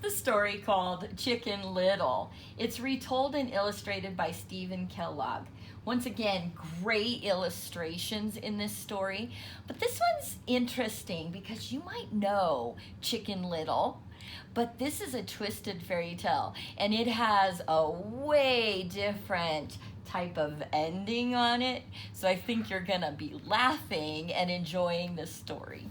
the story called Chicken Little. It's retold and illustrated by Steven Kellogg. Once again, great illustrations in this story, but this one's interesting because you might know Chicken Little, but this is a twisted fairy tale, and it has a way different type of ending on it, so I think you're gonna be laughing and enjoying this story.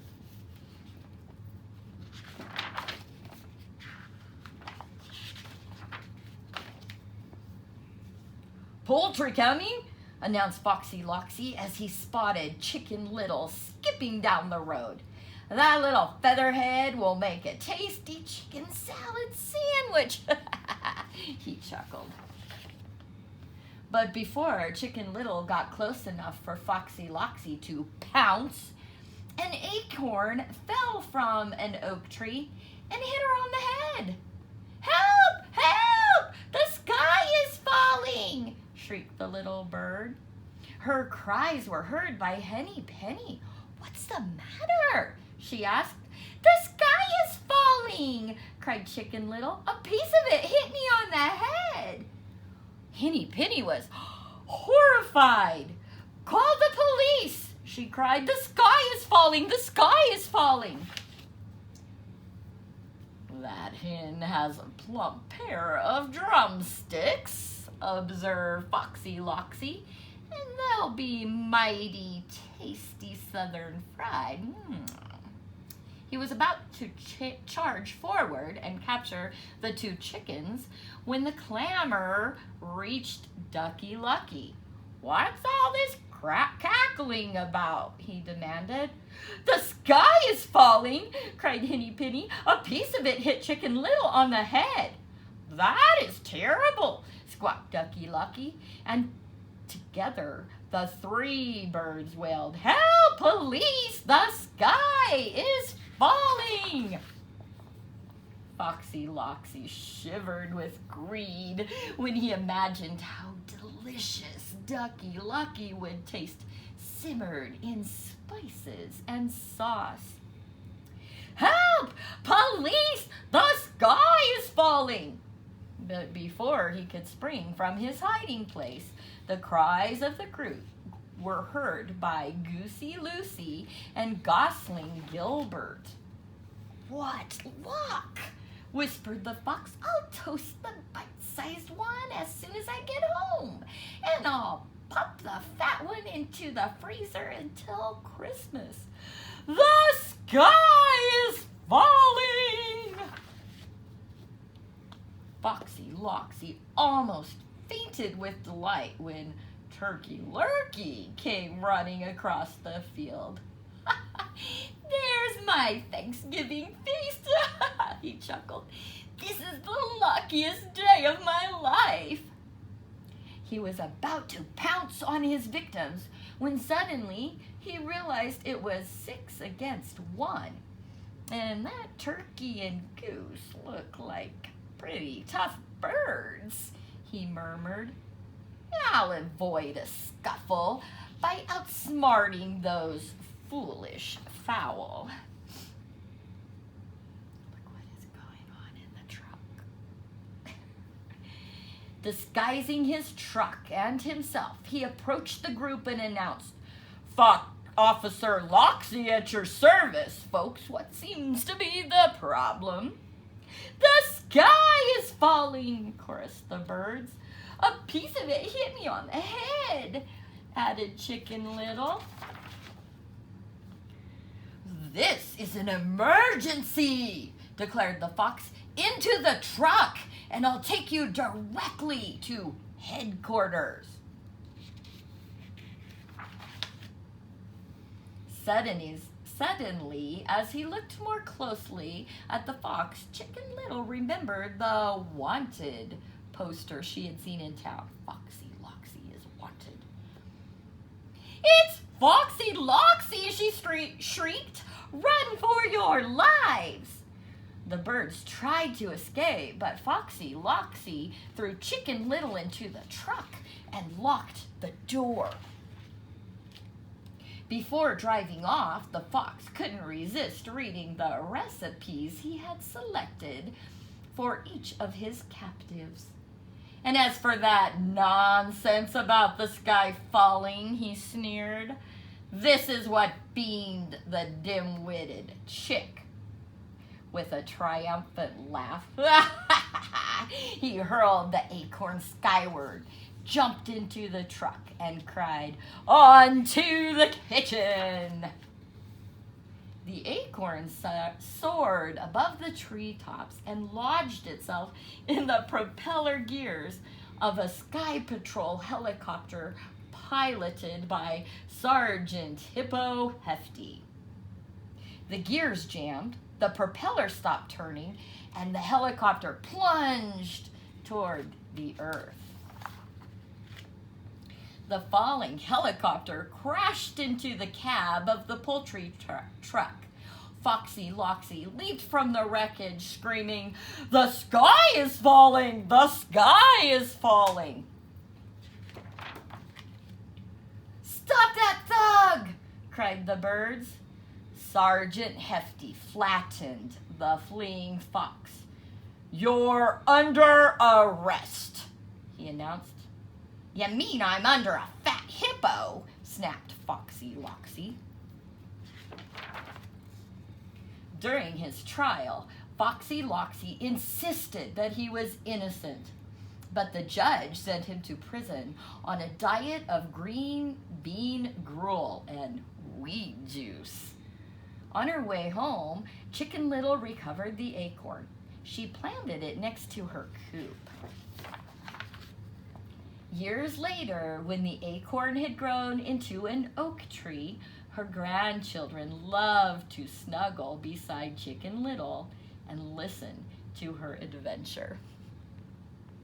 "Poultry coming," announced Foxy Loxy as he spotted Chicken Little skipping down the road. "That little featherhead will make a tasty chicken salad sandwich," he chuckled. But before Chicken Little got close enough for Foxy Loxy to pounce, an acorn fell from an oak tree and hit her on the head. "Help! Help! The sky is falling!" shrieked the little bird. Her cries were heard by Henny Penny. "What's the matter?" she asked. "The sky is falling!" cried Chicken Little. "A piece of it hit me on the head." Henny Penny was horrified. "Call the police!" she cried. "The sky is falling! The sky is falling!" "That hen has a plump pair of drumsticks," observed Foxy Loxy, "and they'll be mighty tasty southern fried." He was about to charge forward and capture the two chickens when the clamor reached Ducky Lucky. "What's all this cackling about?" he demanded. "The sky is falling!" cried Henny Penny. "A piece of it hit Chicken Little on the head." "That is terrible!" squawked Ducky Lucky, and together the three birds wailed, "Help, police! The sky is falling!" Foxy Loxy shivered with greed when he imagined how delicious Ducky Lucky would taste simmered in spices and sauce. "Help! Police! The sky is falling!" But before he could spring from his hiding place, the cries of the group were heard by Goosey Lucy and Gosling Gilbert. "What luck!" whispered the fox. "I'll toast the bite-sized one as soon as I get home, and I'll pop the fat one into the freezer until Christmas." "The sky is falling!" Foxy Loxy almost fainted with delight when Turkey Lurkey came running across the field. "There's my Thanksgiving feast," he chuckled. "This is the luckiest day of my life." He was about to pounce on his victims when suddenly he realized it was 6 against 1. And that turkey and goose look like pretty tough birds, he murmured. "I'll avoid a scuffle by outsmarting those foolish fowl." Look what is going on in the truck. Disguising his truck and himself, he approached the group and announced, "Officer Loxy at your service, folks. What seems to be the problem?" "The sky is falling," chorused the birds. "A piece of it hit me on the head," added Chicken Little. "This is an emergency," declared the fox. "Into the truck, and I'll take you directly to headquarters." Suddenly, as he looked more closely at the fox, Chicken Little remembered the wanted poster she had seen in town. "Foxy Loxy is wanted." "It's Foxy Loxy!" she shrieked. "Run for your lives!" The birds tried to escape, but Foxy Loxy threw Chicken Little into the truck and locked the door. Before driving off, the fox couldn't resist reading the recipes he had selected for each of his captives. And as for that nonsense about the sky falling, he sneered, this is what beamed the dim-witted chick. With a triumphant laugh, he hurled the acorn skyward, jumped into the truck, and cried, on to the kitchen! The acorn soared above the treetops and lodged itself in the propeller gears of a Sky Patrol helicopter piloted by Sergeant Hippo Hefty. The gears jammed, the propeller stopped turning, and the helicopter plunged toward the earth. The falling helicopter crashed into the cab of the poultry truck. Foxy Loxy leaped from the wreckage, screaming, the sky is falling! The sky is falling! Stop that thug! Cried the birds. Sergeant Hefty flattened the fleeing fox. You're under arrest, he announced. You mean I'm under a fat hippo? Snapped Foxy Loxy. During his trial, Foxy Loxy insisted that he was innocent, but the judge sent him to prison on a diet of green bean gruel and weed juice. On her way home, Chicken Little recovered the acorn. She planted it next to her coop. Years later, when the acorn had grown into an oak tree, her grandchildren loved to snuggle beside Chicken Little and listen to her adventure.